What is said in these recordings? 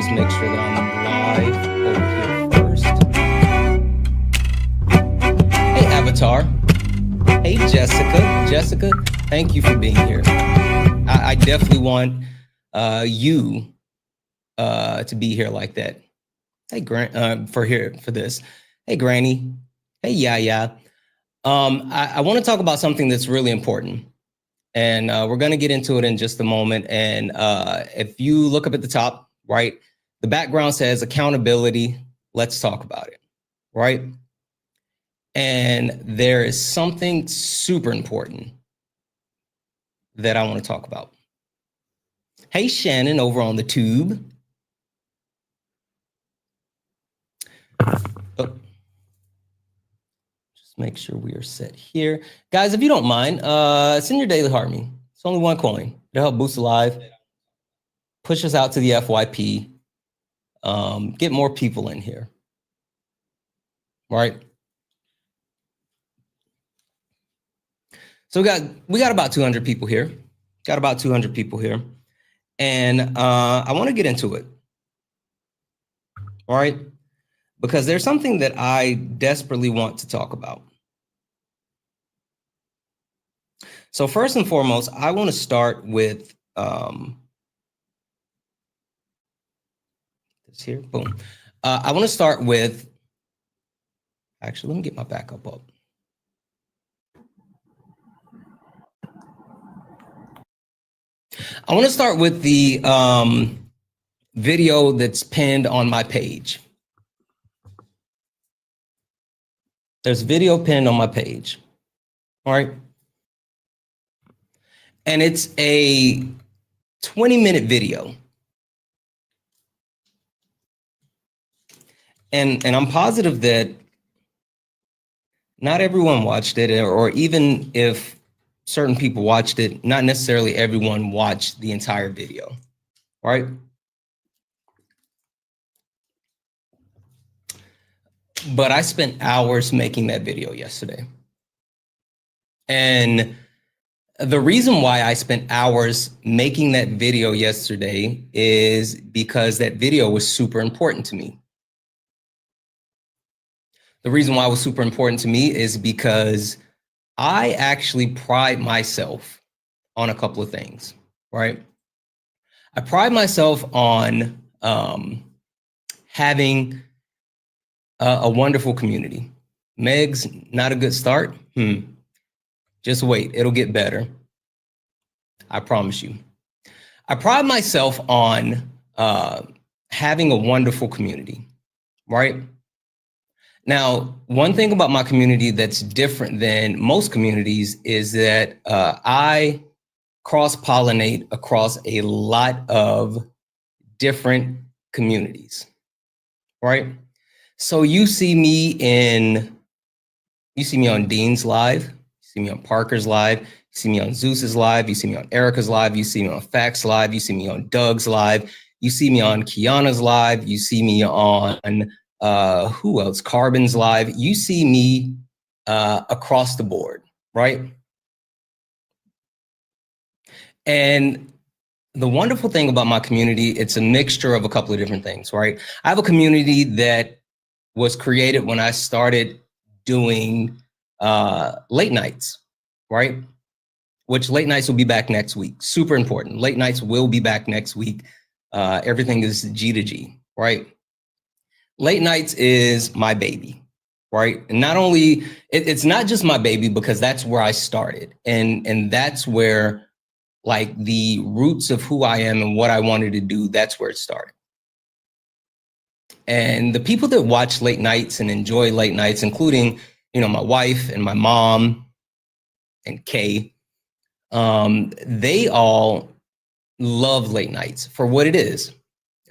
just make sure that I'm live over here first. Hey, Avatar. Hey, Jessica. Jessica, thank you for being here. I definitely want you to be here like that. Hey, for this. Hey, Granny. Hey, Yaya. I want to talk about something that's really important. And we're going to get into it in just a moment. And if you look up at the top, right, the background says accountability. Let's talk about it, right? And there is something super important that I want to talk about. Hey, Shannon, over on the tube. Oh. Just make sure we are set here. Guys, if you don't mind, send your daily heart me. It's only one coin. It'll help boost the live, push us out to the FYP, get more people in here, right? So we got about 200 people here. Got about 200 people here. And I want to get into it. All right. Because there's something that I desperately want to talk about. So first and foremost, I want to start with this here. Boom. I want to start with, actually, let me get my backup up. I want to start with the video that's pinned on my page. There's video pinned on my page, all right? And it's a 20-minute video. And I'm positive that not everyone watched it, or even if certain people watched it, not necessarily everyone watched the entire video, right? But I spent hours making that video yesterday. And the reason why I spent hours making that video yesterday is because that video was super important to me. The reason why it was super important to me is because I actually pride myself on a couple of things, right? I pride myself on having a wonderful community. Meg's not a good start. Just wait, it'll get better. I promise you. I pride myself on having a wonderful community, right? Now, one thing about my community that's different than most communities is that I cross-pollinate across a lot of different communities, right? So you see me on Dean's live, you see me on Parker's live, you see me on Zeus's live, you see me on Erica's live, you see me on Fax live, you see me on Doug's live, you see me on Kiana's live, you see me on who else? Carbon's live. You see me across the board, right? And the wonderful thing about my community, it's a mixture of a couple of different things, right? I have a community that was created when I started doing late nights, right? Which late nights will be back next week. Super important. Late nights will be back next week. Everything is G to G, right? Late nights is my baby, right? And not only, it's not just my baby because that's where I started. And that's where like the roots of who I am and what I wanted to do, that's where it started. And the people that watch late nights and enjoy late nights, including, you know, my wife and my mom and Kay, they all love late nights for what it is.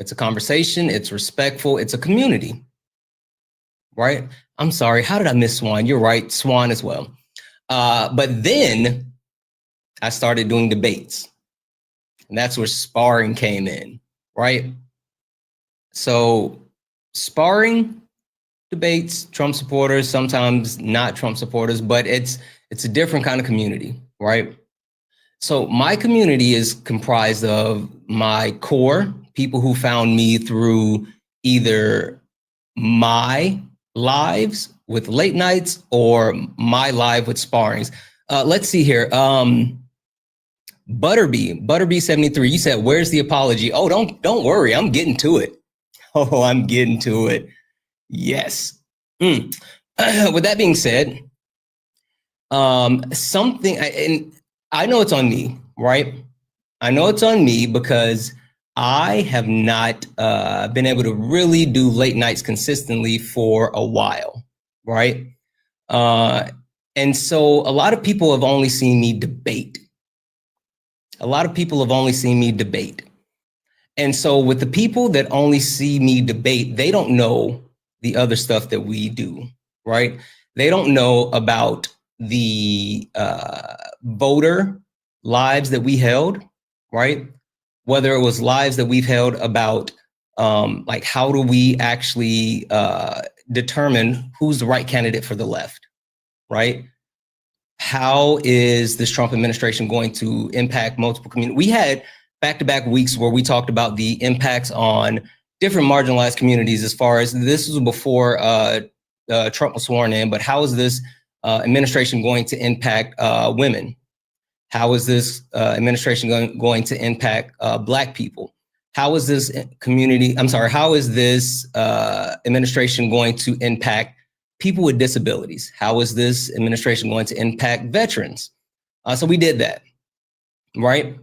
It's a conversation, it's respectful, it's a community, right? I'm sorry, how did I miss Swan? You're right, Swan as well. But then I started doing debates, and that's where sparring came in, right? So sparring, debates, Trump supporters, sometimes not Trump supporters, but it's a different kind of community, right? So my community is comprised of my core people who found me through either my lives with late nights or my live with sparrings. Let's see here. Butterby 73. You said, "Where's the apology?" Oh, don't worry. I'm getting to it. Oh, I'm getting to it. Yes. With that being said, and I know it's on me, right? I know it's on me because I have not been able to really do late nights consistently for a while, right? And so a lot of people have only seen me debate. A lot of people have only seen me debate. And so with the people that only see me debate, they don't know the other stuff that we do, right? They don't know about the voter lives that we held, right? Whether it was lives that we've held about like how do we actually determine who's the right candidate for the left, right? How is this Trump administration going to impact multiple communities? We had back-to-back weeks where we talked about the impacts on different marginalized communities as far as this was before Trump was sworn in, but how is this administration going to impact women? How is this administration going to impact Black people? How is this how is this administration going to impact people with disabilities? How is this administration going to impact veterans? So we did that, right?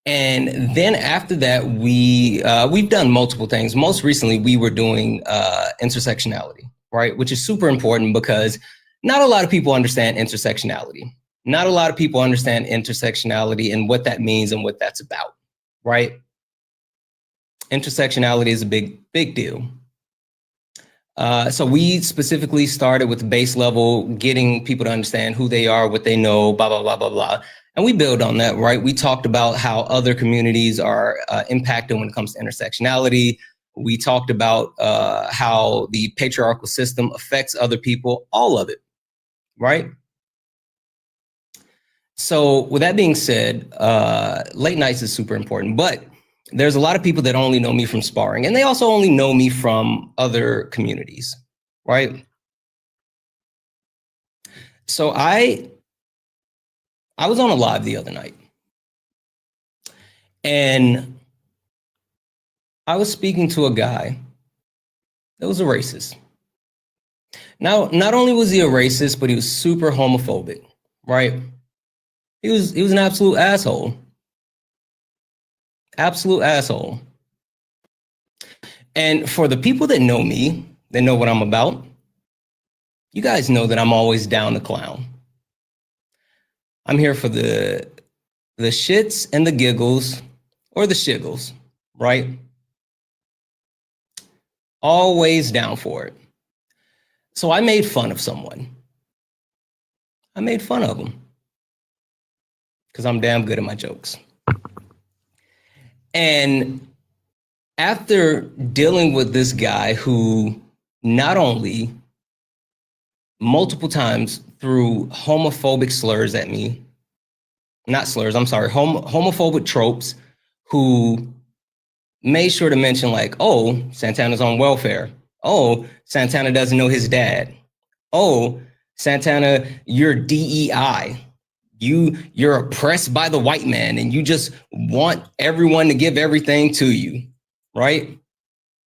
And then after that, we've done multiple things. Most recently, we were doing intersectionality, right? Which is super important because not a lot of people understand intersectionality. Not a lot of people understand intersectionality and what that means and what that's about, right? Intersectionality is a big deal. So we specifically started with the base level, getting people to understand who they are, what they know, blah, blah, blah, blah, blah. And we build on that, right? We talked about how other communities are impacted when it comes to intersectionality. We talked about how the patriarchal system affects other people, all of it, right? So with that being said, late nights is super important, but there's a lot of people that only know me from sparring, and they also only know me from other communities, right? So I was on a live the other night, and I was speaking to a guy that was a racist. Now, not only was he a racist, but he was super homophobic, right? He was an absolute asshole. Absolute asshole. And for the people that know me, that know what I'm about, you guys know that I'm always down to clown. I'm here for the shits and the giggles, or the shiggles, right? Always down for it. So I made fun of someone. I made fun of them because I'm damn good at my jokes. And after dealing with this guy who not only multiple times threw homophobic slurs at me, not slurs, I'm sorry, homophobic tropes, who made sure to mention like, oh, Santana's on welfare. Oh, Santana doesn't know his dad. Oh, Santana, you're DEI. You're oppressed by the white man and you just want everyone to give everything to you, right?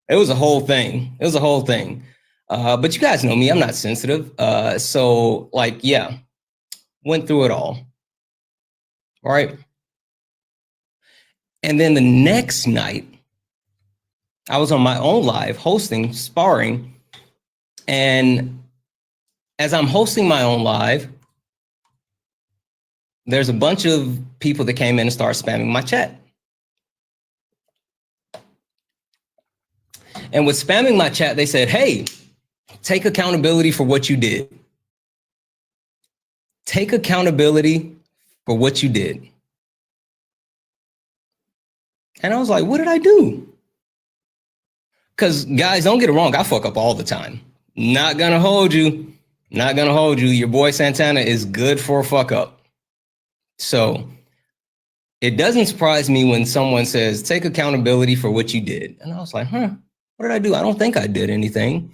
It was a whole thing. It was a whole thing. But you guys know me, I'm not sensitive. So like, yeah, went through it all. All right. And then the next night, I was on my own live hosting, sparring. And as I'm hosting my own live, there's a bunch of people that came in and started spamming my chat. And with spamming my chat, they said, hey, take accountability for what you did. Take accountability for what you did. And I was like, what did I do? Because guys, don't get it wrong, I fuck up all the time. Not gonna hold you. Not gonna hold you. Your boy Santana is good for a fuck up. So It doesn't surprise me when someone says, take accountability for what you did. And I was like, what did I do? I don't think I did anything.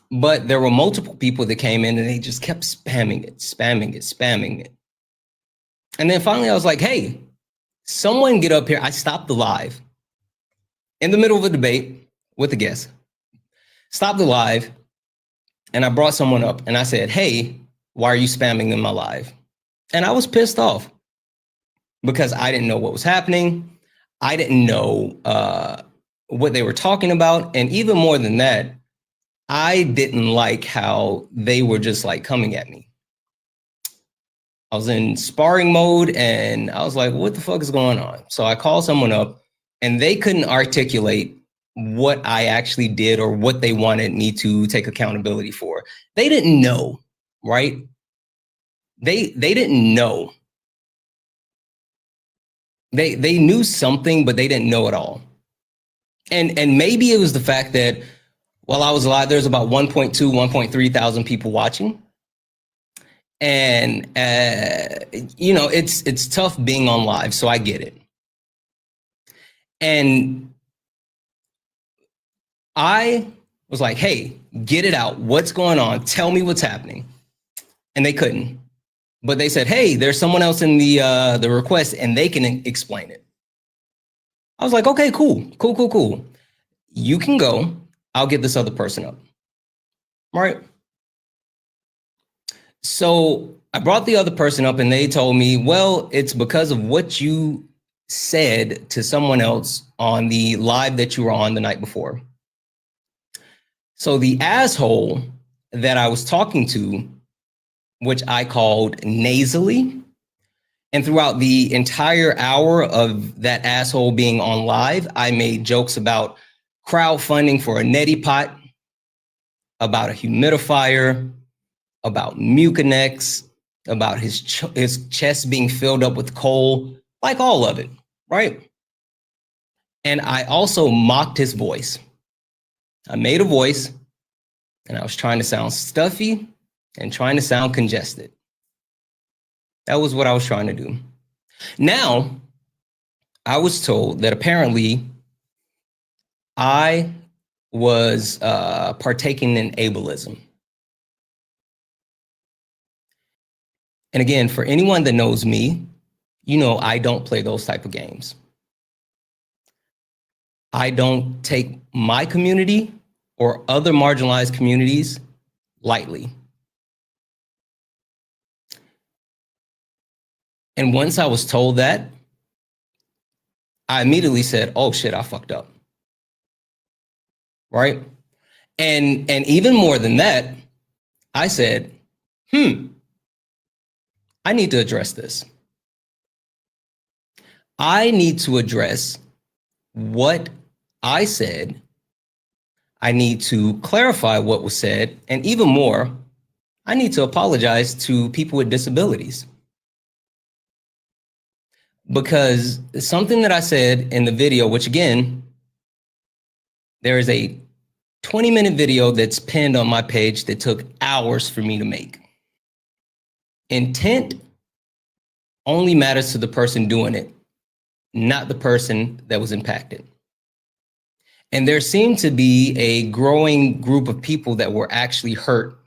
But there were multiple people that came in and they just kept spamming it. And then finally I was like, hey, someone get up here. I stopped the live in the middle of a debate with a guest. Stopped the live, and I brought someone up and I said, hey, why are you spamming in my live? And I was pissed off because I didn't know what was happening. I didn't know what they were talking about. And even more than that, I didn't like how they were just like coming at me. I was in sparring mode and I was like, what the fuck is going on? So I called someone up and they couldn't articulate what I actually did or what they wanted me to take accountability for. They didn't know, right? They didn't know. They knew something, but they didn't know it all. And maybe it was the fact that while I was live, there's about 1.2, 1.3 thousand people watching. And, you know, it's tough being on live, so I get it. And I was like, hey, get it out. What's going on? Tell me what's happening. And they couldn't. But they said, hey, there's someone else in the request and they can explain it. I was like, okay, cool. You can go. I'll get this other person up. Right? So I brought the other person up and they told me, well, it's because of what you said to someone else on the live that you were on the night before. So the asshole that I was talking to, which I called nasally, and throughout the entire hour of that asshole being on live, I made jokes about crowdfunding for a neti pot, about a humidifier, about Mucinex, about his chest being filled up with coal, like all of it, right? And I also mocked his voice. I made a voice and I was trying to sound stuffy and trying to sound congested. That was what I was trying to do. Now, I was told that apparently I was partaking in ableism. And again, for anyone that knows me, you know I don't play those type of games. I don't take my community or other marginalized communities lightly. And once I was told that, I immediately said, oh shit, I fucked up. Right? And even more than that, I said, I need to address this. I need to address what I said. I need to clarify what was said. And even more, I need to apologize to people with disabilities. Because something that I said in the video, which again, there is a 20-minute video that's pinned on my page that took hours for me to make. Intent only matters to the person doing it, not the person that was impacted. And there seemed to be a growing group of people that were actually hurt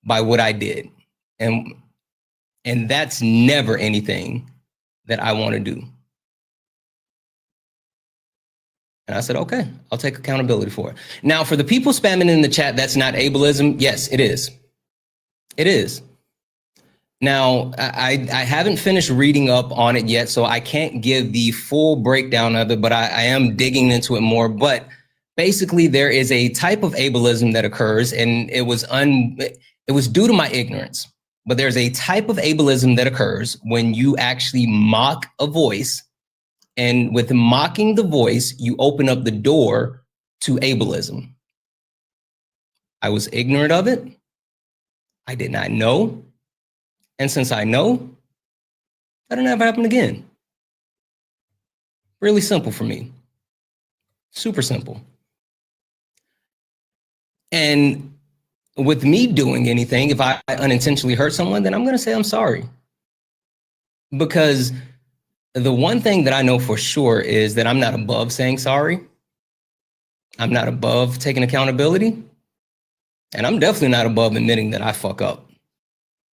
by what I did. And that's never anything that I want to do. And I said, okay, I'll take accountability for it. Now, for the people spamming in the chat, that's not ableism. Yes, it is. It is. Now, I haven't finished reading up on it yet, so I can't give the full breakdown of it, but I am digging into it more. But basically, there is a type of ableism that occurs, and it was due to my ignorance. But there's a type of ableism that occurs when you actually mock a voice. And with mocking the voice, you open up the door to ableism. I was ignorant of it. I did not know. And since I know, that'll never happen again. Really simple for me. Super simple. And with me doing anything, if I unintentionally hurt someone, then I'm going to say I'm sorry. Because the one thing that I know for sure is that I'm not above saying sorry. I'm not above taking accountability. And I'm definitely not above admitting that I fuck up.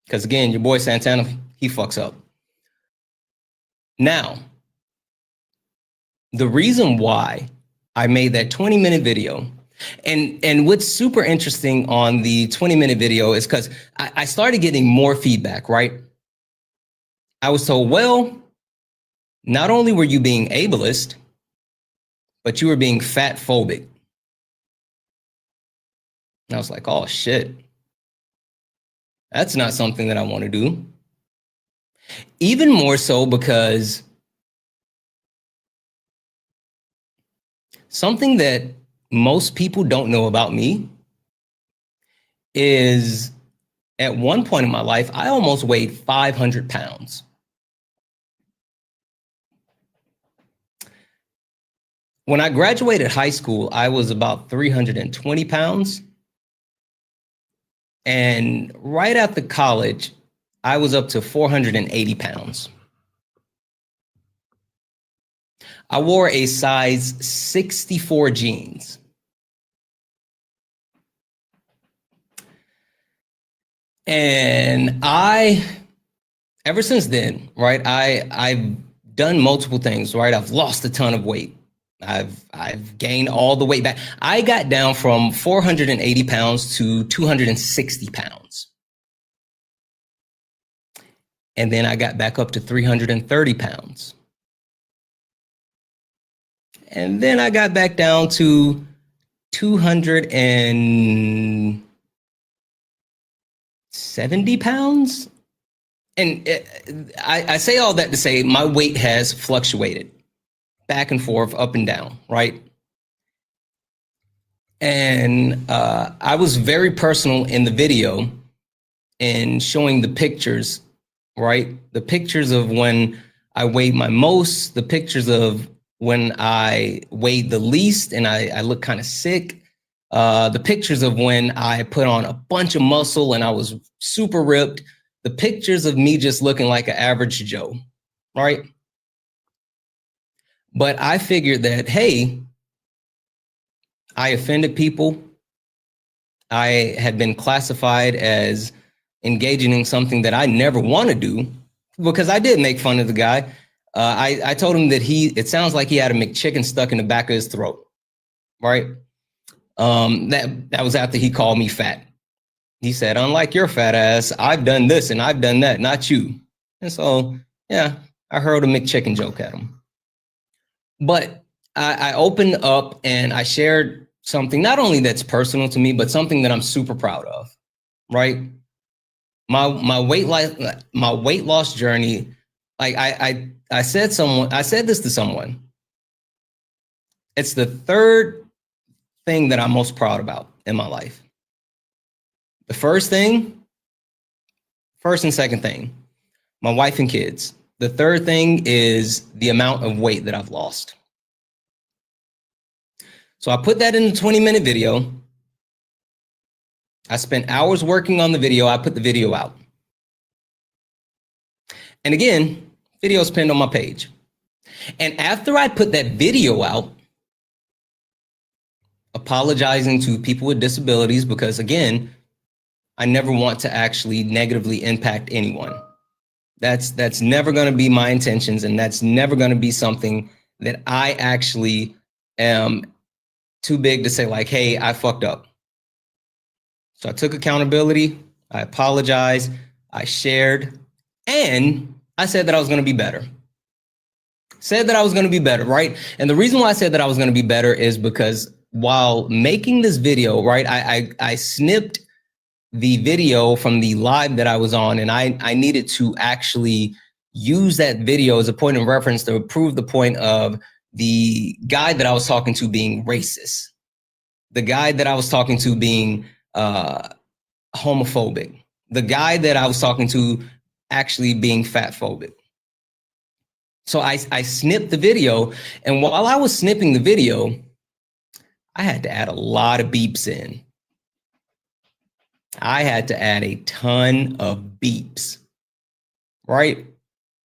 Because again, your boy Santana, he fucks up. Now, the reason why I made that 20-minute video, and what's super interesting on the 20-minute video is because I started getting more feedback, right? I was told, well, not only were you being ableist, but you were being fat phobic. And I was like, oh shit. That's not something that I want to do. Even more so because something that most people don't know about me is at one point in my life, I almost weighed 500 pounds. When I graduated high school, I was about 320 pounds. And right after college, I was up to 480 pounds. I wore a size 64 jeans. And ever since then, right, I've done multiple things, right? I've lost a ton of weight. I've gained all the weight back. I got down from 480 pounds to 260 pounds. And then I got back up to 330 pounds. And then I got back down to 270 pounds. And I say all that to say my weight has fluctuated back and forth, up and down, right? And I was very personal in the video in showing the pictures, right? The pictures of when I weighed my most, the pictures of when I weighed the least and I looked kind of sick, the pictures of when I put on a bunch of muscle and I was super ripped, the pictures of me just looking like an average Joe, right? But I figured that, hey, I offended people. I had been classified as engaging in something that I never want to do, because I did make fun of the guy. I told him that it sounds like he had a McChicken stuck in the back of his throat, right? That was after he called me fat. He said, unlike your fat ass, I've done this and I've done that, not you. And so, yeah, I hurled a McChicken joke at him. But I opened up and I shared something not only that's personal to me, but something that I'm super proud of, right? My weight loss journey. Like I said this to someone. It's the third thing that I'm most proud about in my life. The first and second thing, my wife and kids. The third thing is the amount of weight that I've lost. So I put that in the 20-minute video. I spent hours working on the video. I put the video out. And again, video's pinned on my page. And after I put that video out, apologizing to people with disabilities, because again, I never want to actually negatively impact anyone. That's never going to be my intentions, and that's never going to be something that I actually am too big to say like, hey, I fucked up. So I took accountability, I apologized, I shared, and I said that I was going to be better. Said that I was going to be better, right? And the reason why I said that I was going to be better is because while making this video, right, I snipped the video from the live that I was on, and I needed to actually use that video as a point of reference to prove the point of the guy that I was talking to being racist, the guy that I was talking to being homophobic, the guy that I was talking to actually being fat phobic. So I snipped the video, and while I was snipping the video, I had to add a lot of beeps in. I had to add a ton of beeps, right?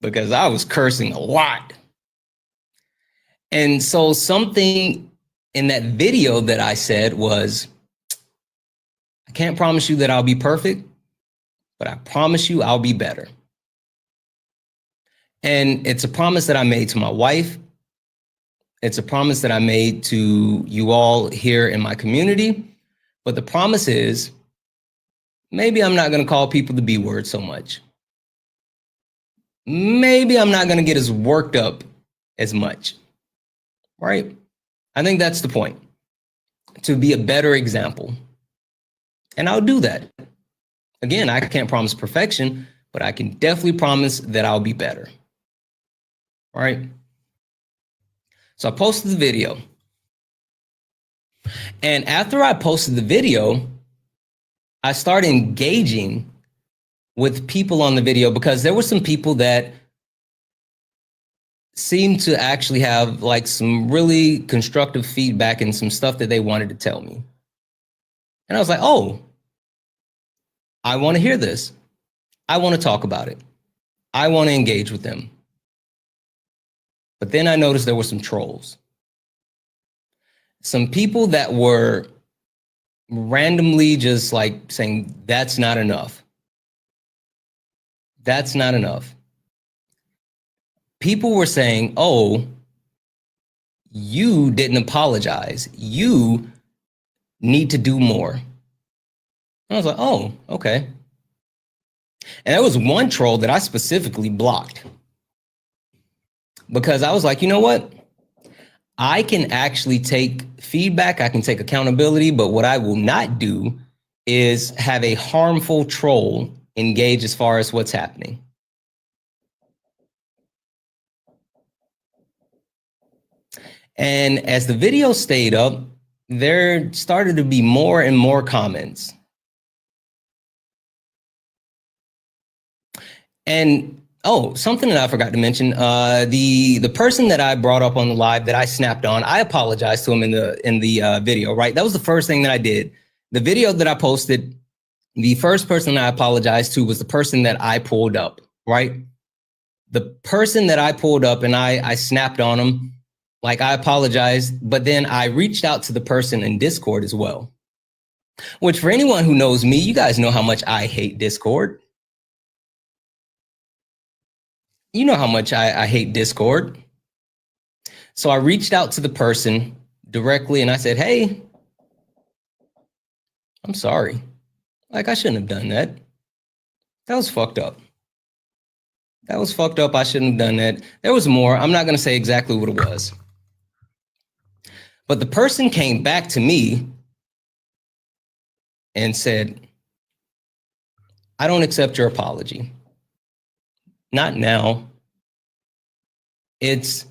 because I was cursing a lot. And so something in that video that I said was, I can't promise you that I'll be perfect, but I promise you I'll be better. And it's a promise that I made to my wife. It's a promise that I made to you all here in my community. But the promise is, maybe I'm not going to call people the B word so much. Maybe I'm not going to get as worked up as much. Right? I think that's the point. To be a better example. And I'll do that. Again, I can't promise perfection, but I can definitely promise that I'll be better. All right. So I posted the video. And after I posted the video, I started engaging with people on the video because there were some people that seemed to actually have like some really constructive feedback and some stuff that they wanted to tell me. And I was like, oh, I want to hear this. I want to talk about it. I want to engage with them. But then I noticed there were some trolls. Some people that were randomly just like saying, that's not enough. That's not enough. People were saying, oh, you didn't apologize. You need to do more. And I was like, oh, okay. And there was one troll that I specifically blocked because I was like, you know what? I can actually take feedback. I can take accountability. But what I will not do is have a harmful troll engage as far as what's happening. And as the video stayed up, there started to be more and more comments. And oh, something that I forgot to mention, the person that I brought up on the live that I snapped on, I apologized to him in the video, right? That was the first thing that I did. The video that I posted, the first person that I apologized to was the person that I pulled up, right? The person that I pulled up and I snapped on him, like I apologized, but then I reached out to the person in Discord as well. Which for anyone who knows me, you guys know how much I hate Discord. You know how much I hate Discord. So I reached out to the person directly and I said, hey, I'm sorry. Like I shouldn't have done that. That was fucked up. That was fucked up. I shouldn't have done that. There was more. I'm not going to say exactly what it was. But the person came back to me and said, I don't accept your apology. Not now. It's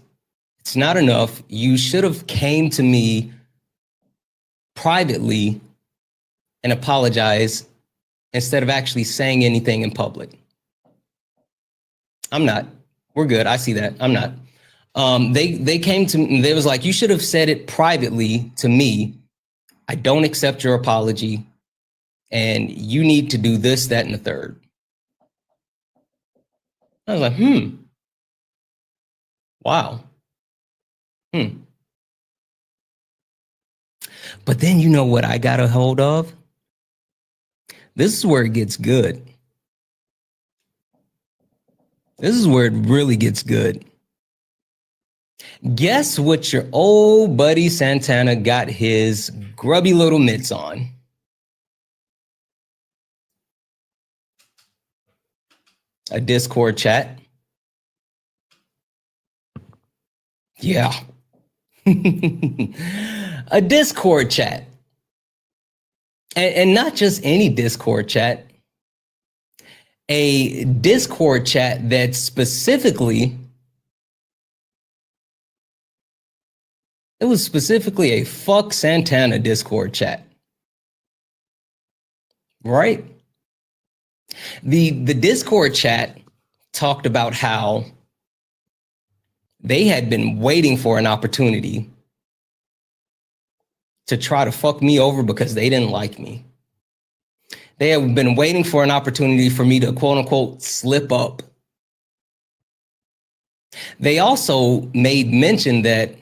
not enough. You should have came to me privately and apologized instead of actually saying anything in public. I'm not. We're good. I see that. I'm not. They came to me. They was like, you should have said it privately to me. I don't accept your apology. And you need to do this, that, and the third. I was like, wow. But then you know what I got a hold of? This is where it gets good. This is where it really gets good. Guess what your old buddy Santana got his grubby little mitts on? A Discord chat. Yeah. A Discord chat. And not just any Discord chat. A Discord chat that specifically, it was specifically a fuck Santana Discord chat. Right? The Discord chat talked about how they had been waiting for an opportunity to try to fuck me over because they didn't like me. They have been waiting for an opportunity for me to quote unquote slip up They also made mention that,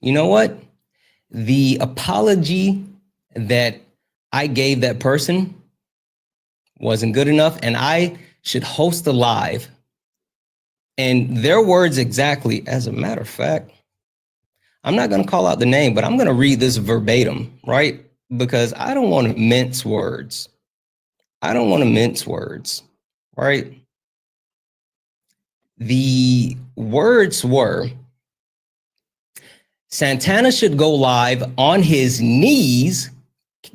you know what? The apology that I gave that person wasn't good enough, and I should host a live. And their words exactly, as a matter of fact, I'm not going to call out the name, but I'm going to read this verbatim, right? Because I don't want to mince words. I don't want to mince words, right? The words were, Santana should go live on his knees,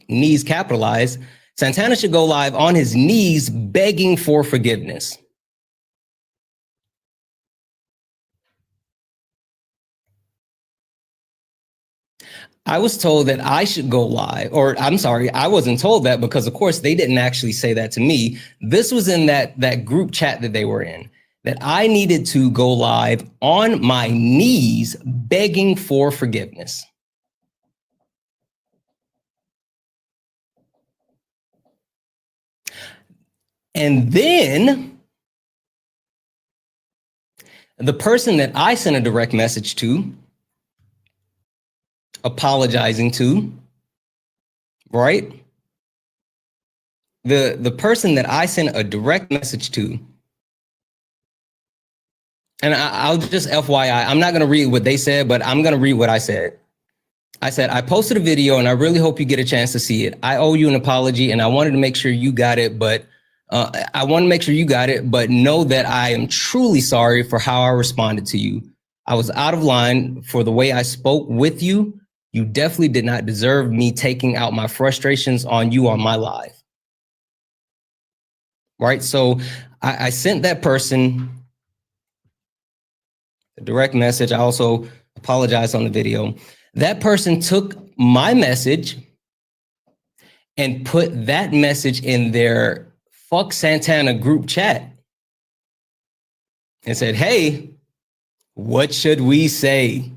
knees capitalized. Santana should go live on his knees begging for forgiveness. I was told that I should go live, or I'm sorry, I wasn't told that because, of course, they didn't actually say that to me. This was in that group chat that they were in, that I needed to go live on my knees begging for forgiveness. And then the person that I sent a direct message to, apologizing to, right? The person that I sent a direct message to, and I'll just FYI, I'm not going to read what they said, but I'm going to read what I said. I said, I posted a video and I really hope you get a chance to see it. I owe you an apology and I wanted to make sure you got it, but know that I am truly sorry for how I responded to you. I was out of line for the way I spoke with you. You definitely did not deserve me taking out my frustrations on you on my live. Right? So I sent that person a direct message. I also apologized on the video. That person took my message and put that message in their Fuck Santana group chat and said, hey, what should we say?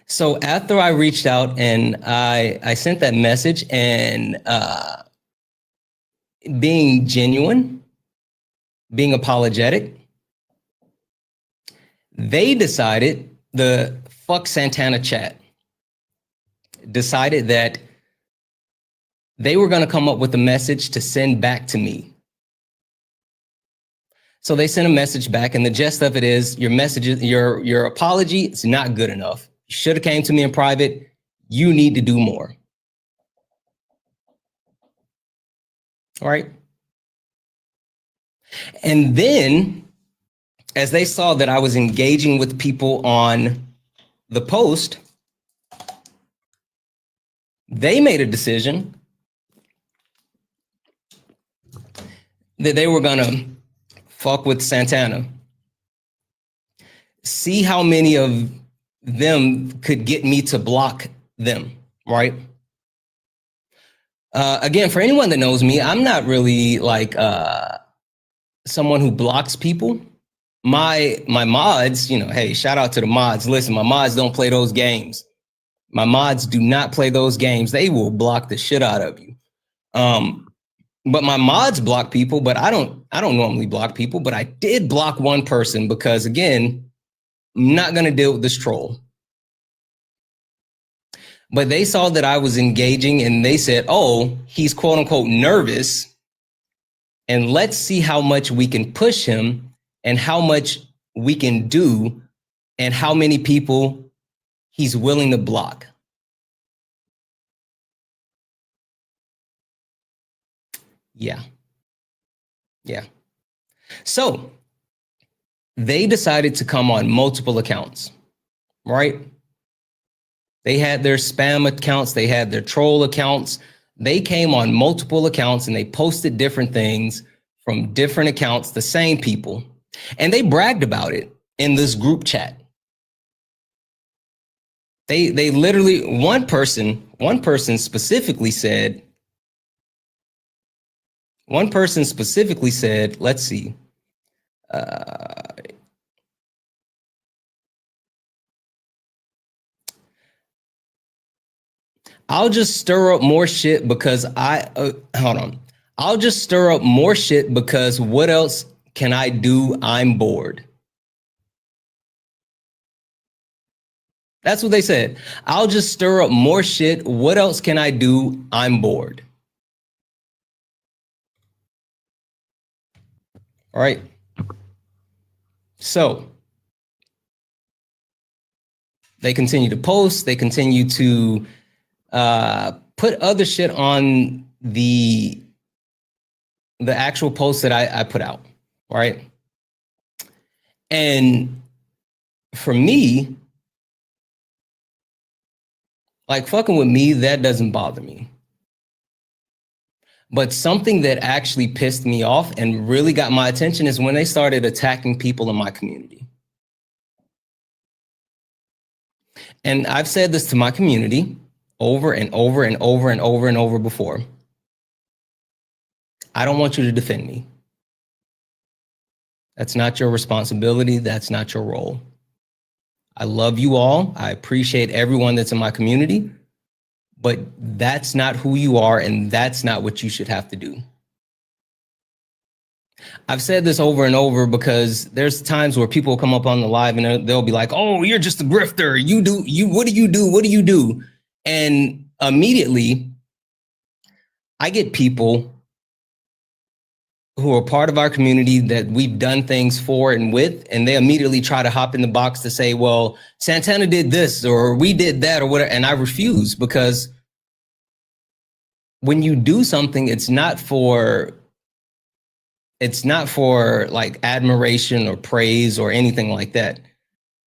So after I reached out and I sent that message and being genuine, being apologetic, they decided, the Fuck Santana chat decided that they were going to come up with a message to send back to me. So they sent a message back, and the gist of it is, your message, your apology is not good enough. You should have came to me in private. You need to do more. All right. And then, as they saw that I was engaging with people on the post, they made a decision that they were going to fuck with Santana. See how many of them could get me to block them, right? Again, for anyone that knows me, I'm not really like someone who blocks people. My mods, hey, shout out to the mods. Listen, my mods don't play those games. My mods do not play those games. They will block the shit out of you. But my mods block people, but I don't normally block people, but I did block one person because, again, I'm not going to deal with this troll. But they saw that I was engaging and they said, oh, he's quote unquote nervous. And let's see how much we can push him and how much we can do and how many people he's willing to block. Yeah. So they decided to come on multiple accounts, right? They had their spam accounts. They had their troll accounts. They came on multiple accounts and they posted different things from different accounts, the same people. And they bragged about it in this group chat. They literally, one person specifically said, let's see. I'll just stir up more shit because hold on. I'll just stir up more shit because what else can I do? I'm bored. That's what they said. I'll just stir up more shit. What else can I do? I'm bored. All right. So they continue to post. They continue to put other shit on the actual post that I put out. All right. And for me, like fucking with me, that doesn't bother me. But something that actually pissed me off and really got my attention is when they started attacking people in my community. And I've said this to my community over and over and over and over and over before. I don't want you to defend me. That's not your responsibility. That's not your role. I love you all. I appreciate everyone that's in my community, but that's not who you are, and that's not what you should have to do. I've said this over and over because there's times where people come up on the live and they'll be like, oh, you're just a grifter. What do you do? What do you do? And immediately I get people who are part of our community that we've done things for and with, and they immediately try to hop in the box to say, well, Santana did this or we did that or whatever. And I refuse, because when you do something, it's not for like admiration or praise or anything like that.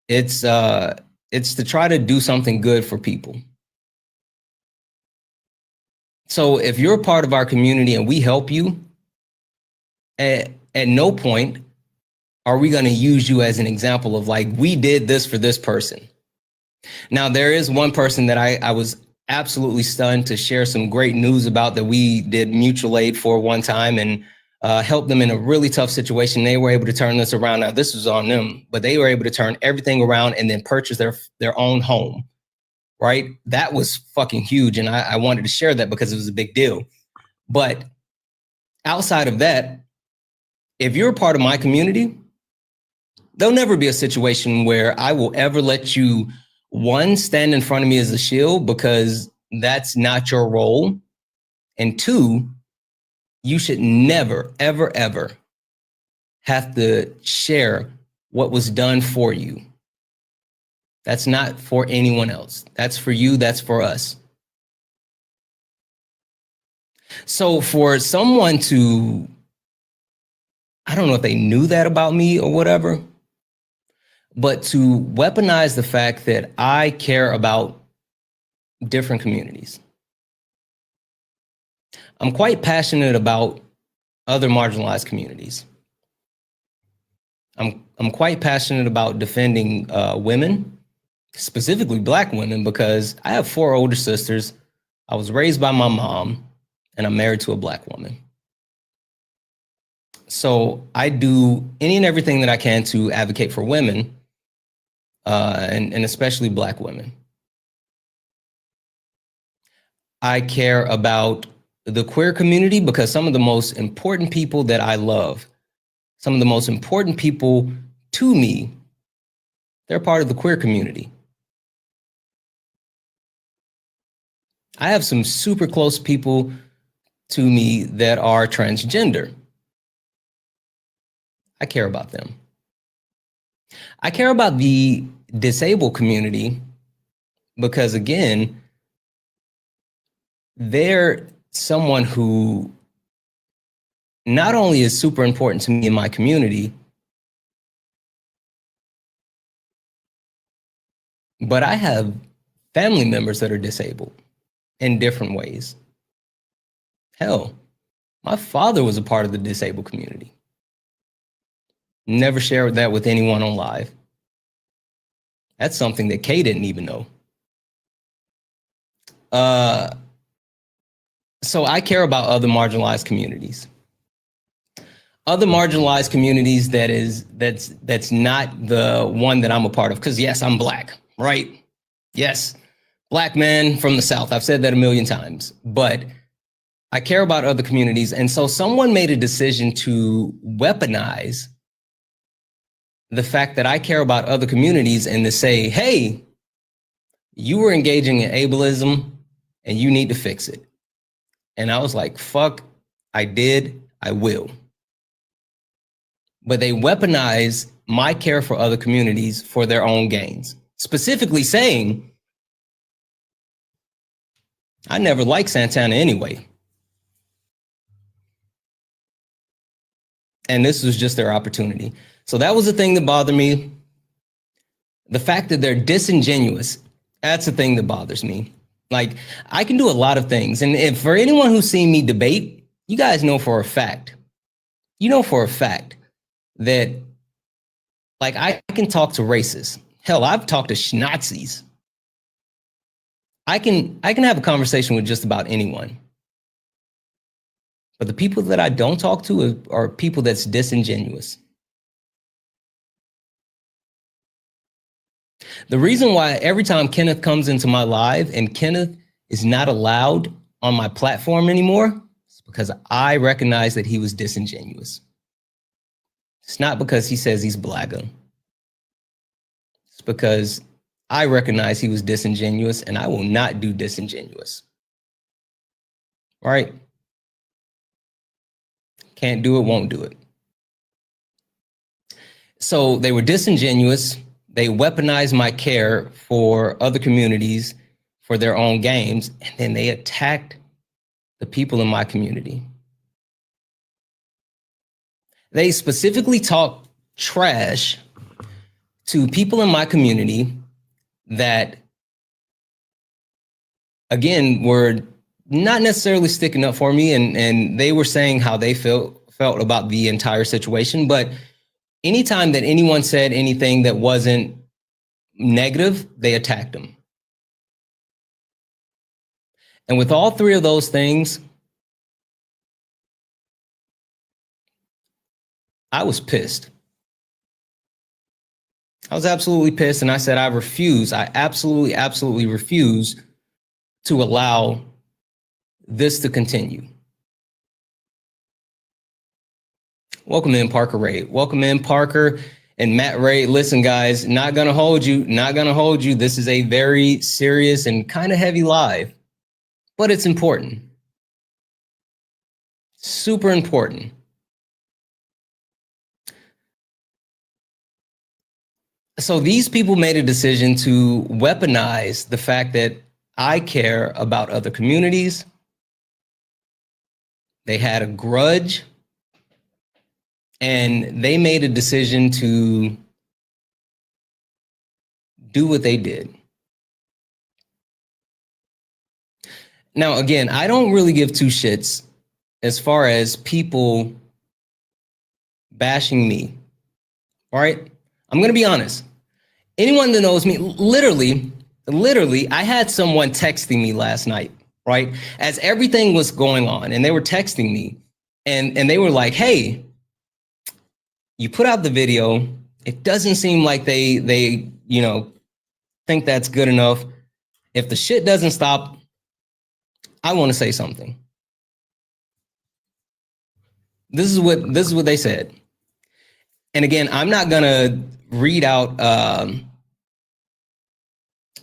It's to try to do something good for people. So if you're a part of our community and we help you, at no point are we going to use you as an example of like, we did this for this person. Now, there is one person that I was absolutely stunned to share some great news about, that we did mutual aid for one time and helped them in a really tough situation. They were able to turn this around. Now, this was on them, but they were able to turn everything around and then purchase their own home, right? That was fucking huge. And I wanted to share that because it was a big deal. But outside of that, if you're a part of my community, there'll never be a situation where I will ever let you, one, stand in front of me as a shield, because that's not your role. And two, you should never, ever, ever have to share what was done for you. That's not for anyone else. That's for you. That's for us. So for someone to, I don't know if they knew that about me or whatever, but to weaponize the fact that I care about different communities. I'm quite passionate about other marginalized communities. I'm quite passionate about defending women, specifically Black women, because I have 4 older sisters. I was raised by my mom, and I'm married to a Black woman. So I do any and everything that I can to advocate for women, and especially Black women. I care about the queer community because some of the most important people that I love, some of the most important people to me, they're part of the queer community. I have some super close people to me that are transgender. I care about them. I care about the disabled community because, again, they're someone who not only is super important to me in my community, but I have family members that are disabled in different ways. Hell, my father was a part of the disabled community. Never shared that with anyone on live. That's something that Kay didn't even know. So I care about other marginalized communities. Other marginalized communities that's not the one that I'm a part of. Because yes, I'm Black, right? Yes, Black man from the South. I've said that a million times. But I care about other communities. And so someone made a decision to weaponize the fact that I care about other communities and to say, hey, you were engaging in ableism and you need to fix it. And I was like, fuck, I did, I will. But they weaponize my care for other communities for their own gains, specifically saying, I never liked Santana anyway. And this was just their opportunity. So that was the thing that bothered me. The fact that they're disingenuous, that's the thing that bothers me. Like, I can do a lot of things. And if for anyone who's seen me debate, you guys know for a fact, that, like, I can talk to racists. Hell, I've talked to Nazis. I can have a conversation with just about anyone. But the people that I don't talk to are people that's disingenuous. The reason why every time Kenneth comes into my live and Kenneth is not allowed on my platform anymore is because I recognize that he was disingenuous. It's not because he says he's blacker. It's because I recognize he was disingenuous and I will not do disingenuous. Right? Can't do it, won't do it. So they were disingenuous. They weaponized my care for other communities for their own games, and then they attacked the people in my community. They specifically talked trash to people in my community that, again, were not necessarily sticking up for me, and they were saying how they felt about the entire situation. But anytime that anyone said anything that wasn't negative, they attacked them. And with all three of those things, I was pissed. I was absolutely pissed. And I said, I absolutely refuse to allow this to continue. Welcome in, Parker Ray. Welcome in, Parker and Matt Ray. Listen, guys, not gonna hold you. This is a very serious and kind of heavy live, but it's important. Super important. So these people made a decision to weaponize the fact that I care about other communities. They had a grudge, and they made a decision to do what they did. Now, again, I don't really give two shits as far as people bashing me. All right? I'm going to be honest. Anyone that knows me, literally, I had someone texting me last night, right? As everything was going on, and they were texting me, and they were like, hey, you put out the video. It doesn't seem like they think that's good enough. If the shit doesn't stop, I want to say something. This is what they said. And again, I'm not gonna read out.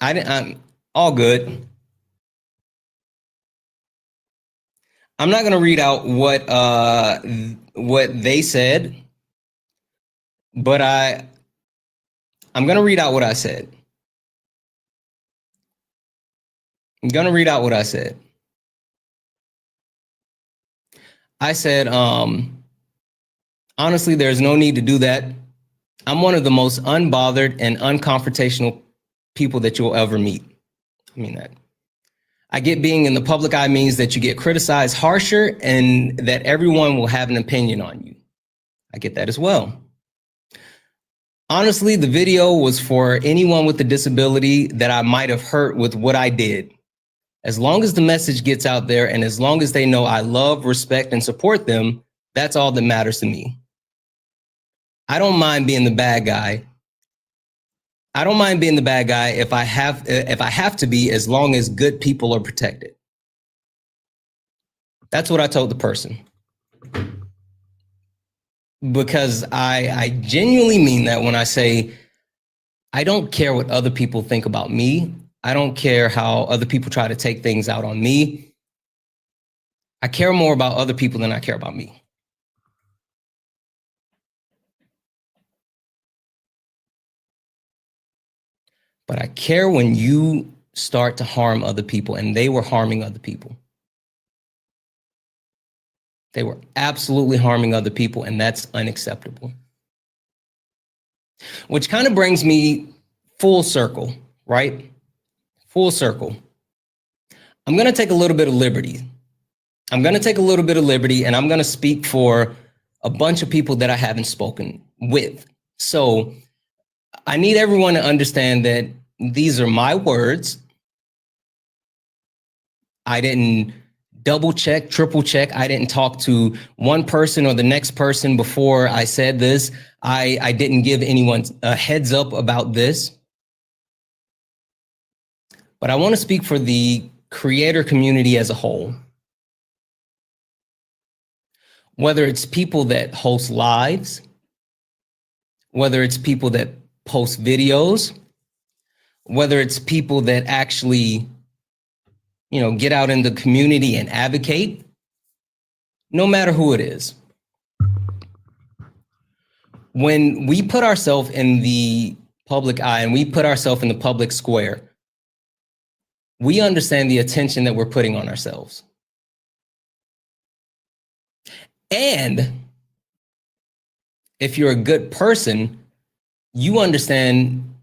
I'm all good. I'm not gonna read out what they said, but I'm gonna read out what I said. I'm gonna read out what I said. I said, honestly, there's no need to do that. I'm one of the most unbothered and unconfrontational people that you'll ever meet. I mean that. I get being in the public eye means that you get criticized harsher and that everyone will have an opinion on you. I get that as well. Honestly, the video was for anyone with a disability that I might have hurt with what I did. As long as the message gets out there and as long as they know I love, respect, and support them, that's all that matters to me. I don't mind being the bad guy. I don't mind being the bad guy if I have to be, as long as good people are protected. That's what I told the person. Because I genuinely mean that when I say, I don't care what other people think about me. I don't care how other people try to take things out on me. I care more about other people than I care about me. But I care when you start to harm other people, and they were harming other people. They were absolutely harming other people, and that's unacceptable. Which kind of brings me full circle, right? Full circle. I'm going to take a little bit of liberty. I'm going to take a little bit of liberty, and I'm going to speak for a bunch of people that I haven't spoken with. So I need everyone to understand that these are my words. I didn't double check, triple check. I didn't talk to one person or the next person before I said this. I didn't give anyone a heads up about this. But I want to speak for the creator community as a whole. Whether it's people that host lives, whether it's people that post videos, whether it's people that actually, get out in the community and advocate, no matter who it is. When we put ourselves in the public eye and we put ourselves in the public square, we understand the attention that we're putting on ourselves. And if you're a good person, you understand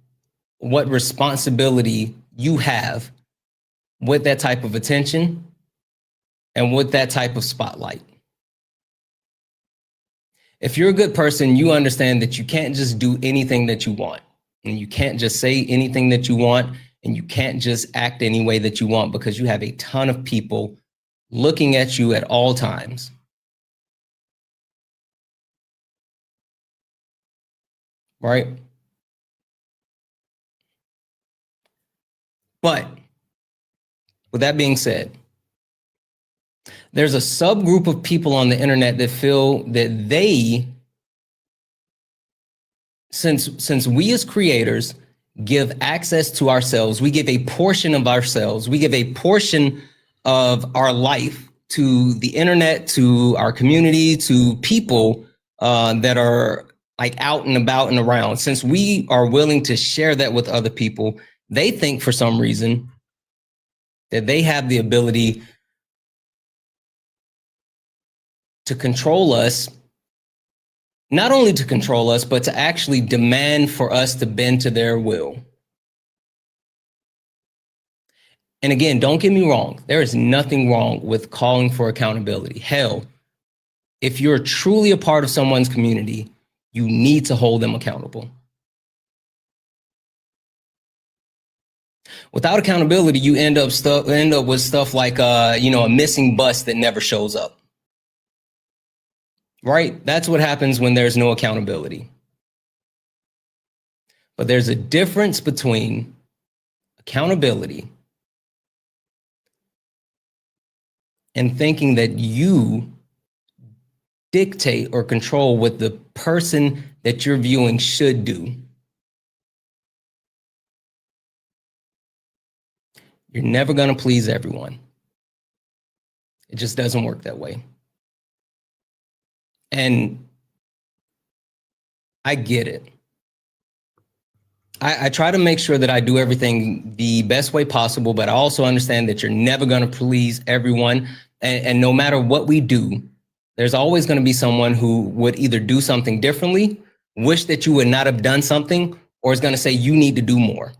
what responsibility you have with that type of attention and with that type of spotlight. If you're a good person, you understand that you can't just do anything that you want, and you can't just say anything that you want, and you can't just act any way that you want, because you have a ton of people looking at you at all times. Right? But with that being said, there's a subgroup of people on the internet that feel that they, since we as creators give access to ourselves, we give a portion of ourselves, we give a portion of our life to the internet, to our community, to people that are like out and about and around. Since we are willing to share that with other people, they think for some reason that they have the ability to control us, not only to control us, but to actually demand for us to bend to their will. And again, don't get me wrong. There is nothing wrong with calling for accountability. Hell, if you're truly a part of someone's community, you need to hold them accountable. Without accountability, you end up with stuff like a missing bus that never shows up. Right? That's what happens when there's no accountability. But there's a difference between accountability and thinking that you dictate or control what the person that you're viewing should do. You're never going to please everyone. It just doesn't work that way. And I get it. I try to make sure that I do everything the best way possible, but I also understand that you're never going to please everyone. And no matter what we do, there's always going to be someone who would either do something differently, wish that you would not have done something, or is going to say you need to do more.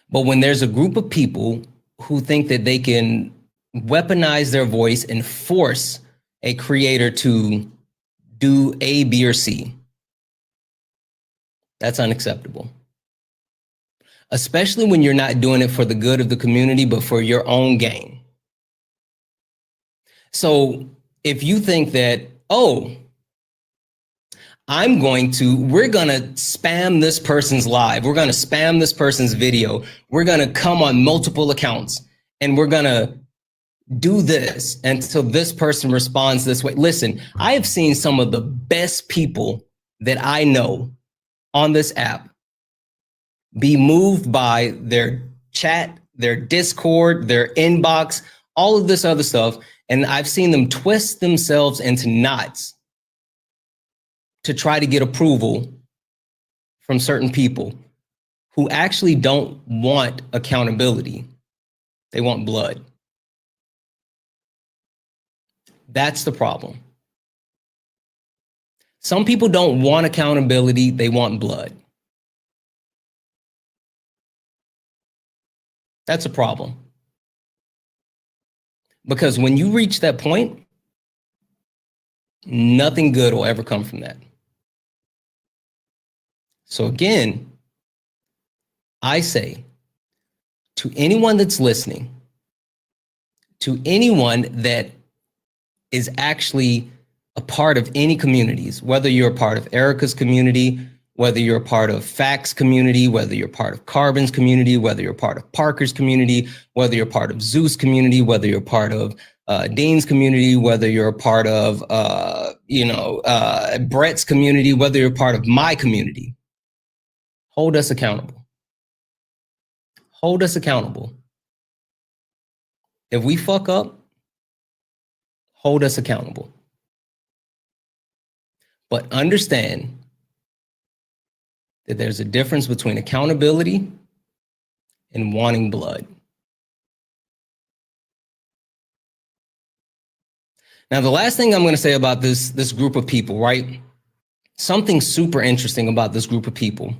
But when there's a group of people who think that they can weaponize their voice and force a creator to do A, B, or C, that's unacceptable. Especially when you're not doing it for the good of the community, but for your own gain. So if you think that, we're going to spam this person's live, we're going to spam this person's video, we're going to come on multiple accounts and we're gonna do this until this person responds this way. Listen, I have seen some of the best people that I know on this app be moved by their chat, their Discord, their inbox, all of this other stuff. And I've seen them twist themselves into knots to try to get approval from certain people who actually don't want accountability. They want blood. That's the problem. Some people don't want accountability, they want blood. That's a problem. Because when you reach that point, nothing good will ever come from that. So again, I say to anyone that's listening, to anyone that is actually a part of any communities, whether you're a part of Erica's community, whether you're a part of Fact's community, whether you're part of Carbon's community, whether you're part of Parker's community, whether you're part of Zeus community, whether you're part of Dean's community, whether you're a part of Brett's community, whether you're part of my community, hold us accountable. Hold us accountable. If we fuck up, hold us accountable. But understand that there's a difference between accountability and wanting blood. Now, the last thing I'm going to say about this group of people, right? Something super interesting about this group of people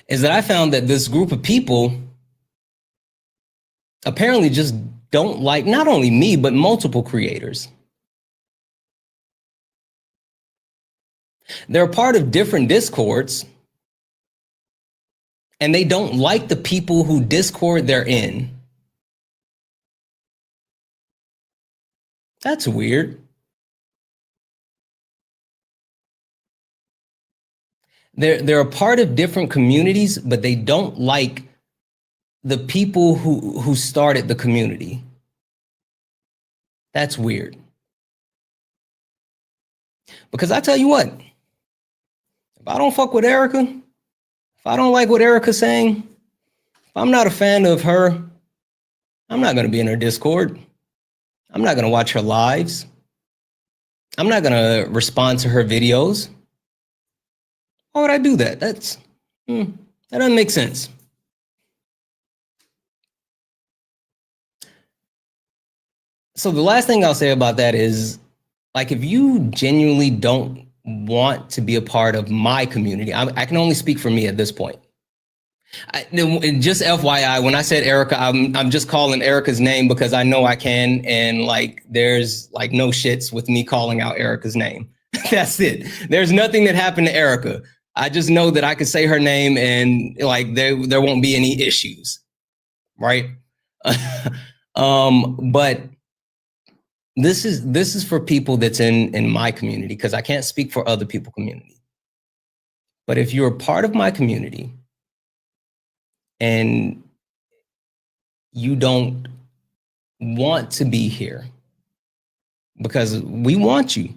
is that I found that this group of people apparently just don't like not only me, but multiple creators. They're a part of different Discords, and they don't like the people who Discord they're in. That's weird. They're a part of different communities, but they don't like the people who started the community. That's weird. Because I tell you what, if I don't fuck with Erica, if I don't like what Erica's saying, if I'm not a fan of her, I'm not going to be in her Discord. I'm not going to watch her lives. I'm not going to respond to her videos. Why would I do that? That doesn't make sense. So the last thing I'll say about that is, like, if you genuinely don't want to be a part of my community, I can only speak for me at this point. Just FYI, when I said Erica, I'm just calling Erica's name because I know I can, and like there's like no shits with me calling out Erica's name. That's it. There's nothing that happened to Erica. I just know that I could say her name and like there won't be any issues, right? But this is for people that's in my community, because I can't speak for other people's community. But if you're a part of my community and you don't want to be here, because we want you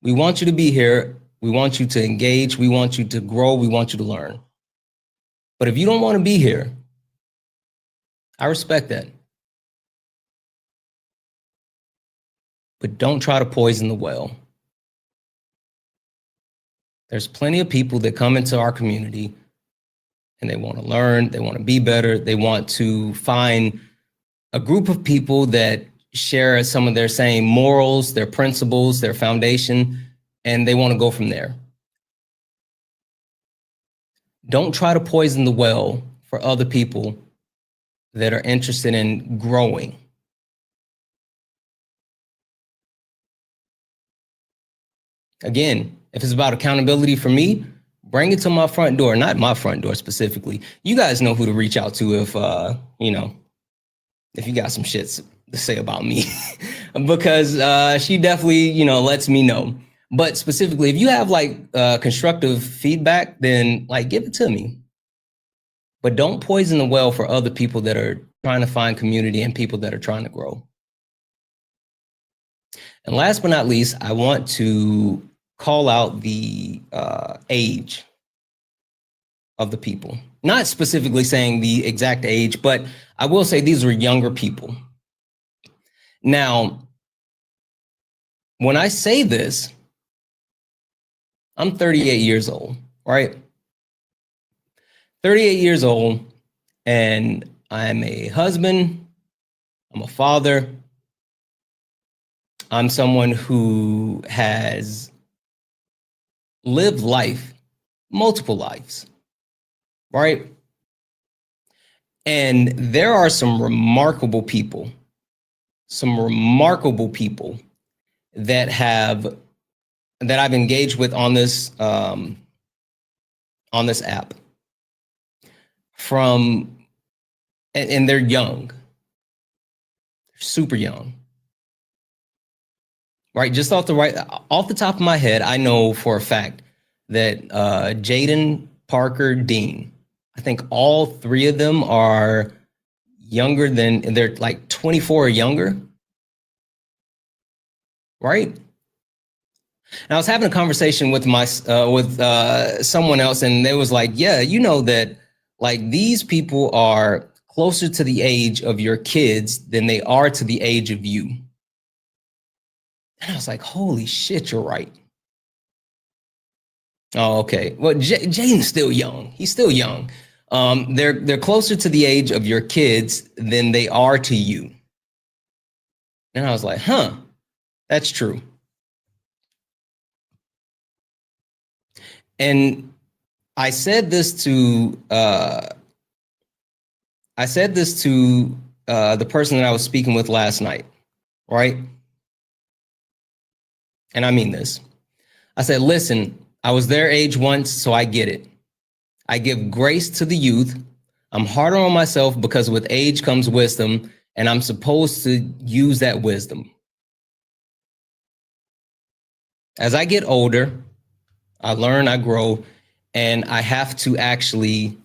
to be here. We want you to engage. We want you to grow. We want you to learn. But if you don't want to be here, I respect that. But don't try to poison the well. There's plenty of people that come into our community and they want to learn, they want to be better, they want to find a group of people that share some of their same morals, their principles, their foundation, and they want to go from there. Don't try to poison the well for other people that are interested in growing. Again, if it's about accountability for me, bring it to my front door, not my front door specifically. You guys know who to reach out to if you got some shit to say about me, because she definitely, lets me know. But specifically, if you have like constructive feedback, then like give it to me. but don't poison the well for other people that are trying to find community and people that are trying to grow. And last but not least, I want to call out the age of the people. Not specifically saying the exact age, but I will say these were younger people. Now, when I say this, I'm 38 years old, right? 38 years old, and I'm a husband, I'm a father, I'm someone who has lived life, multiple lives, right? And there are some remarkable people that I've engaged with on this app. And they're young, super young, right? Just off the top of my head, I know for a fact that Jaden, Parker, Dean, I think all three of them are younger than, they're like 24 or younger, right? And I was having a conversation with someone else, and they was like, yeah, you know that like these people are closer to the age of your kids than they are to the age of you. And I was like, holy shit, you're right. Oh, okay. Well, Jaden's still young. He's still young. They're closer to the age of your kids than they are to you. And I was like, huh, that's true. And I said this to the person that I was speaking with last night, right? And I mean this. I said, listen, I was their age once, so I get it. I give grace to the youth. I'm harder on myself because with age comes wisdom, and I'm supposed to use that wisdom. As I get older, I learn, I grow, and I have to actually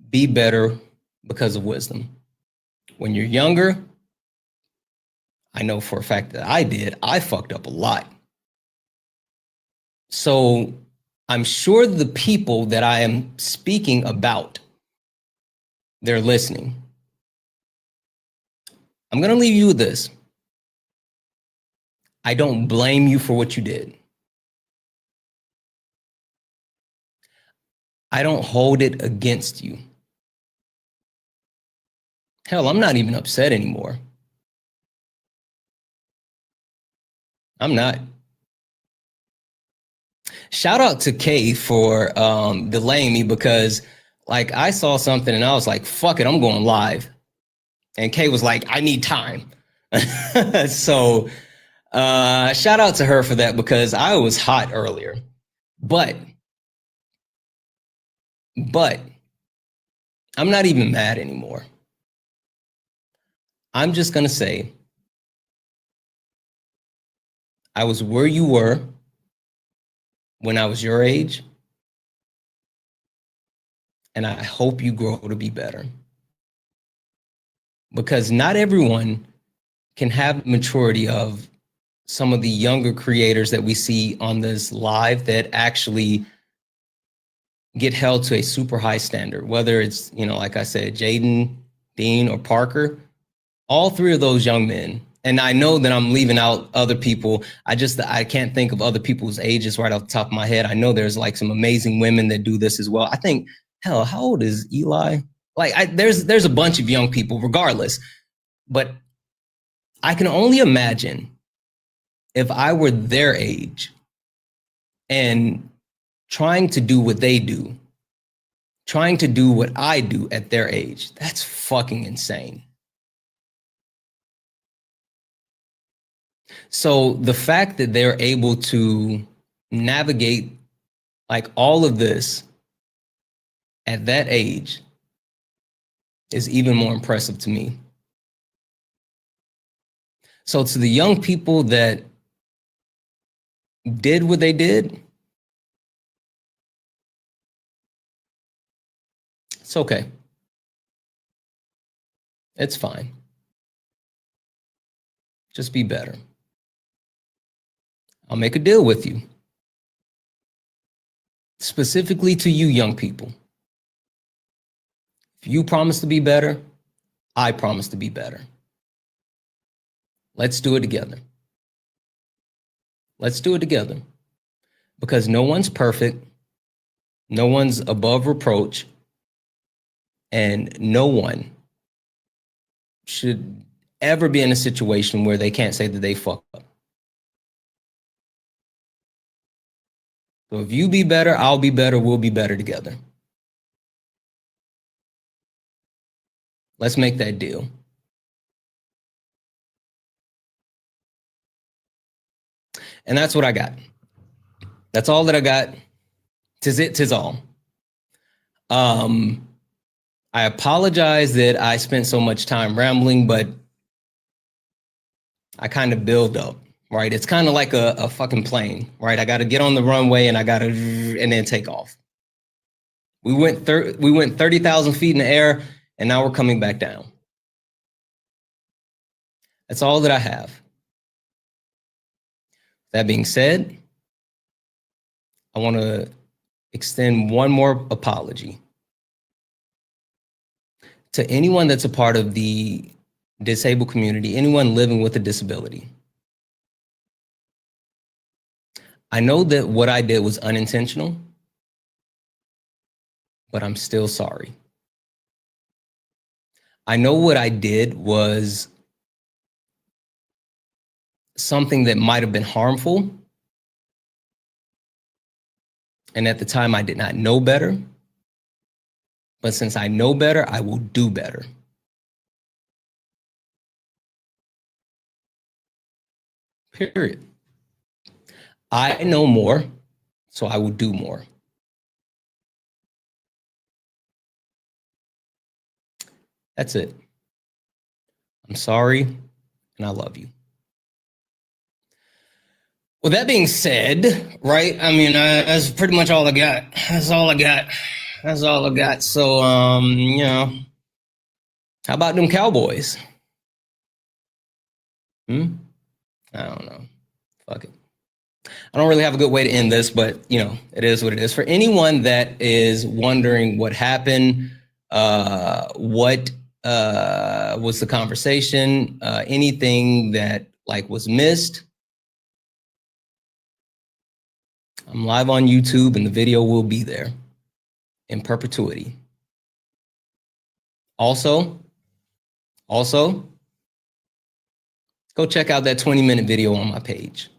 be better because of wisdom. When you're younger, I know for a fact that I fucked up a lot. So I'm sure the people that I am speaking about, they're listening. I'm going to leave you with this. I don't blame you for what you did. I don't hold it against you. Hell, I'm not even upset anymore. I'm not. Shout out to Kay for delaying me, because like I saw something and I was like, fuck it, I'm going live. And Kay was like, I need time. So shout out to her for that, because I was hot earlier. But I'm not even mad anymore. I'm just going to say I was where you were when I was your age, and I hope you grow to be better. Because not everyone can have maturity of some of the younger creators that we see on this live that actually get held to a super high standard, whether it's, you know, like I said, Jaden, Dean, or Parker, all three of those young men. And I know that I'm leaving out other people. I can't think of other people's ages right off the top of my head. I know there's like some amazing women that do this as well. I think, hell, how old is Eli? Like there's a bunch of young people regardless, but I can only imagine if I were their age and trying to do what they do, trying to do what I do at their age. That's fucking insane. So the fact that they're able to navigate like all of this at that age is even more impressive to me. So to the young people that did what they did, It's okay. It's fine. Just be better. I'll make a deal with you. Specifically to you young people. If you promise to be better, I promise to be better. Let's do it together. Let's do it together. Because no one's perfect. No one's above reproach. And no one should ever be in a situation where they can't say that they fucked up. So if you be better, I'll be better, we'll be better together. Let's make that deal. And that's what I got. That's all that I got. Tis it, tis all. I apologize that I spent so much time rambling, but I kind of build up, right? It's kind of like a fucking plane, right? I got to get on the runway and and then take off. We went 30,000 feet in the air and now we're coming back down. That's all that I have. That being said, I want to extend one more apology to anyone that's a part of the disabled community, anyone living with a disability. I know that what I did was unintentional, but I'm still sorry. I know what I did was something that might have been harmful. And at the time, I did not know better. But since I know better, I will do better. Period. I know more, so I will do more. That's it. I'm sorry, and I love you. With that being said, right, I mean, that's pretty much all I got. That's all I got. That's all I got. So, you know, how about them Cowboys? I don't know. Fuck it. I don't really have a good way to end this, but, you know, it is what it is. For anyone that is wondering what happened, what was the conversation, anything that like was missed, I'm live on YouTube and the video will be there in perpetuity. Also, go check out that 20-minute video on my page.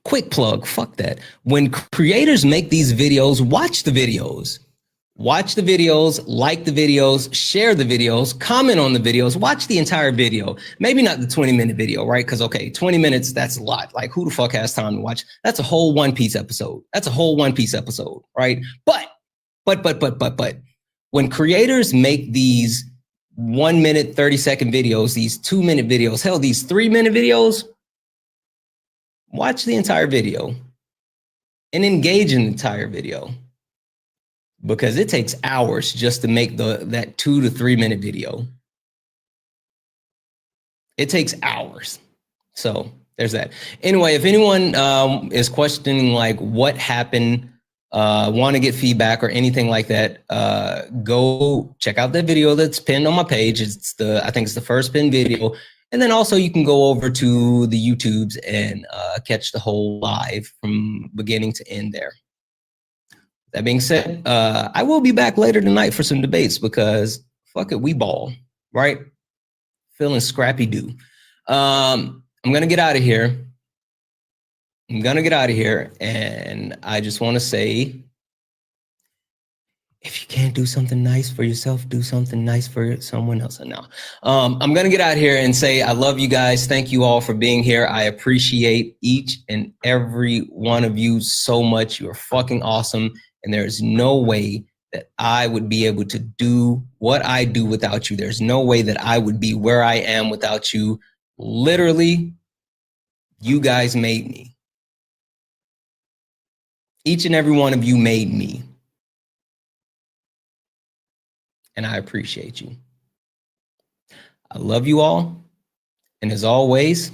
Quick plug, fuck that. When creators make these videos, watch the videos. Watch the videos, like the videos, share the videos, comment on the videos, watch the entire video. Maybe not the 20-minute video, right? Because, okay, 20 minutes, that's a lot. Like, who the fuck has time to watch? That's a whole One Piece episode. That's a whole One Piece episode, right? But, when creators make these 1 minute, 30-second videos, these 2-minute videos, hell, these 3-minute videos, watch the entire video and engage in the entire video. Because it takes hours just to make that 2 to 3 minute video. It takes hours. So there's that. Anyway, if anyone is questioning like what happened, want to get feedback or anything like that, go check out that video that's pinned on my page. I think it's the first pinned video. And then also you can go over to the YouTubes and catch the whole live from beginning to end there. That being said, I will be back later tonight for some debates because fuck it, we ball, right? Feeling scrappy do. I'm going to get out of here. And I just want to say, if you can't do something nice for yourself, do something nice for someone else. And now I'm going to get out here and say, I love you guys. Thank you all for being here. I appreciate each and every one of you so much. You're fucking awesome. And there's no way that I would be able to do what I do without you. There's no way that I would be where I am without you. Literally, you guys made me. Each and every one of you made me. and I appreciate you. I love you all. And as always,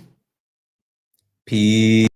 peace.